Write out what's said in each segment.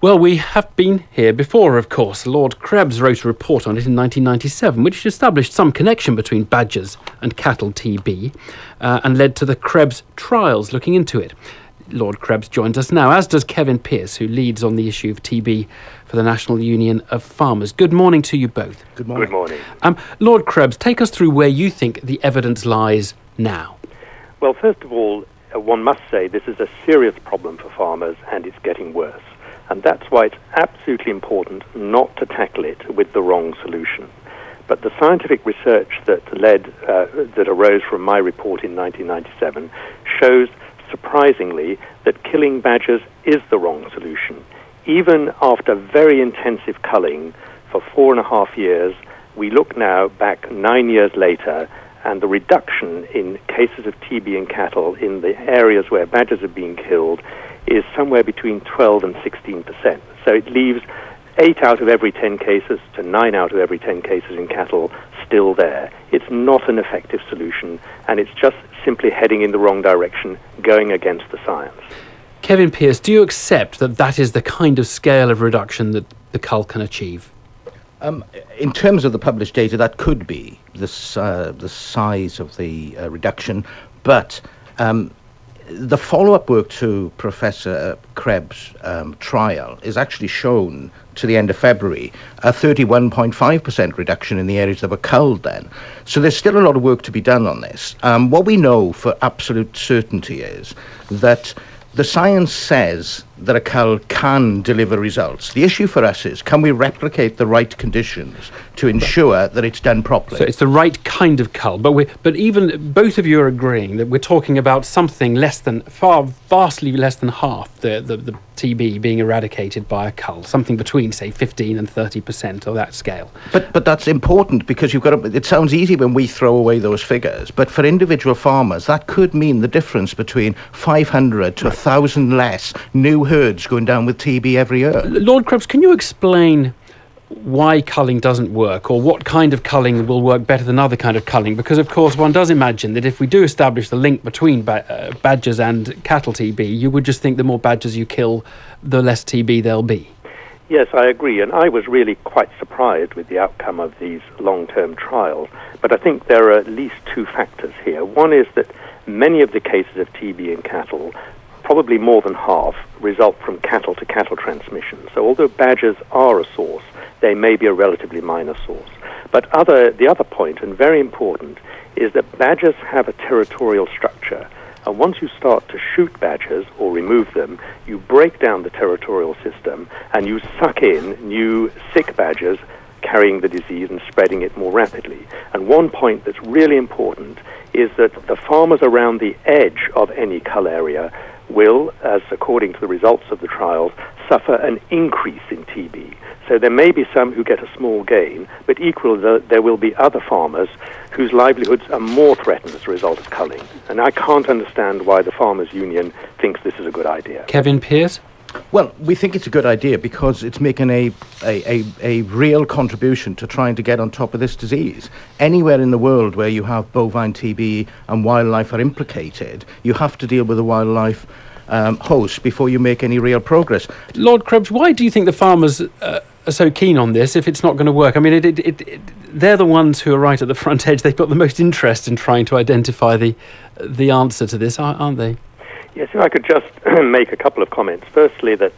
Well, we have been here before, of course. Lord Krebs wrote a report on it in 1997, which established some connection between badgers and cattle TB and led to the Krebs trials looking into it. Lord Krebs joins us now, as does Kevin Pearce, who leads on the issue of TB for the National Union of Farmers. Good morning to you both. Good morning. Good morning. Lord Krebs, take us through where you think the evidence lies now. Well, first of all, one must say this is a serious problem for farmers and it's getting worse. And that's why it's absolutely important not to tackle it with the wrong solution. But the scientific research that arose from my report in 1997 shows, surprisingly, that killing badgers is the wrong solution. Even after very intensive culling for 4.5 years, we look now back 9 years later, and the reduction in cases of TB in cattle in the areas where badgers are being killed is somewhere between 12 and 16%. So it leaves 8 out of every 10 cases to 9 out of every 10 cases in cattle still there. It's not an effective solution, and it's just simply heading in the wrong direction, going against the science. Kevin Pearce, do you accept that that is the kind of scale of reduction that the cull can achieve? In terms of the published data, that could be the size of the reduction, but the follow-up work to Professor Krebs' trial is actually shown to the end of February a 31.5% reduction in the areas that were culled then. So there's still a lot of work to be done on this. What we know for absolute certainty is that the science says that a cull can deliver results. The issue for us is, can we replicate the right conditions to ensure that it's done properly? So it's the right kind of cull, but even both of you are agreeing that we're talking about something vastly less than half the TB being eradicated by a cull, something between, say, 15 and 30% of that scale. But that's important, because it sounds easy when we throw away those figures, but for individual farmers, that could mean the difference between 500 to 1,000 less new herds going down with TB every year. Lord Krebs, can you explain why culling doesn't work, or what kind of culling will work better than other kind of culling? Because, of course, one does imagine that if we do establish the link between badgers and cattle TB, you would just think the more badgers you kill, the less TB there'll be. Yes, I agree, and I was really quite surprised with the outcome of these long-term trials. But I think there are at least two factors here. One is that many of the cases of TB in cattle, probably more than half, result from cattle-to-cattle transmission. So although badgers are a source, they may be a relatively minor source. But the other point, and very important, is that badgers have a territorial structure. And once you start to shoot badgers or remove them, you break down the territorial system and you suck in new sick badgers carrying the disease and spreading it more rapidly. And one point that's really important is that the farmers around the edge of any cull area will, as according to the results of the trials, suffer an increase in TB. So there may be some who get a small gain, but equally there will be other farmers whose livelihoods are more threatened as a result of culling. And I can't understand why the Farmers Union thinks this is a good idea. Kevin Pearce? Well, we think it's a good idea because it's making a real contribution to trying to get on top of this disease. Anywhere in the world where you have bovine TB and wildlife are implicated, you have to deal with the wildlife host before you make any real progress. Lord Krebs, why do you think the farmers are so keen on this if it's not going to work? I mean, they're the ones who are right at the front edge. They've got the most interest in trying to identify the answer to this, aren't they? Yes, if I could just make a couple of comments. Firstly, that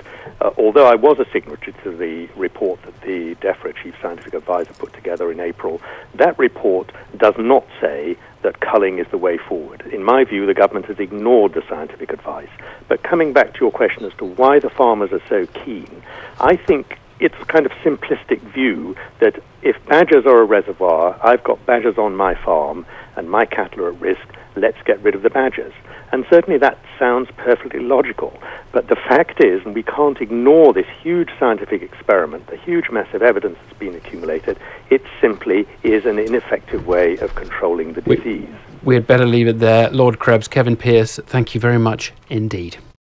although I was a signatory to the report that the DEFRA Chief Scientific Advisor put together in April, that report does not say that culling is the way forward. In my view, the government has ignored the scientific advice. But coming back to your question as to why the farmers are so keen, I think it's a kind of simplistic view that if badgers are a reservoir, I've got badgers on my farm and my cattle are at risk, let's get rid of the badgers. And certainly that sounds perfectly logical. But the fact is, and we can't ignore this huge scientific experiment, the huge massive evidence that's been accumulated, it simply is an ineffective way of controlling the disease. We had better leave it there. Lord Krebs, Kevin Pearce, thank you very much indeed.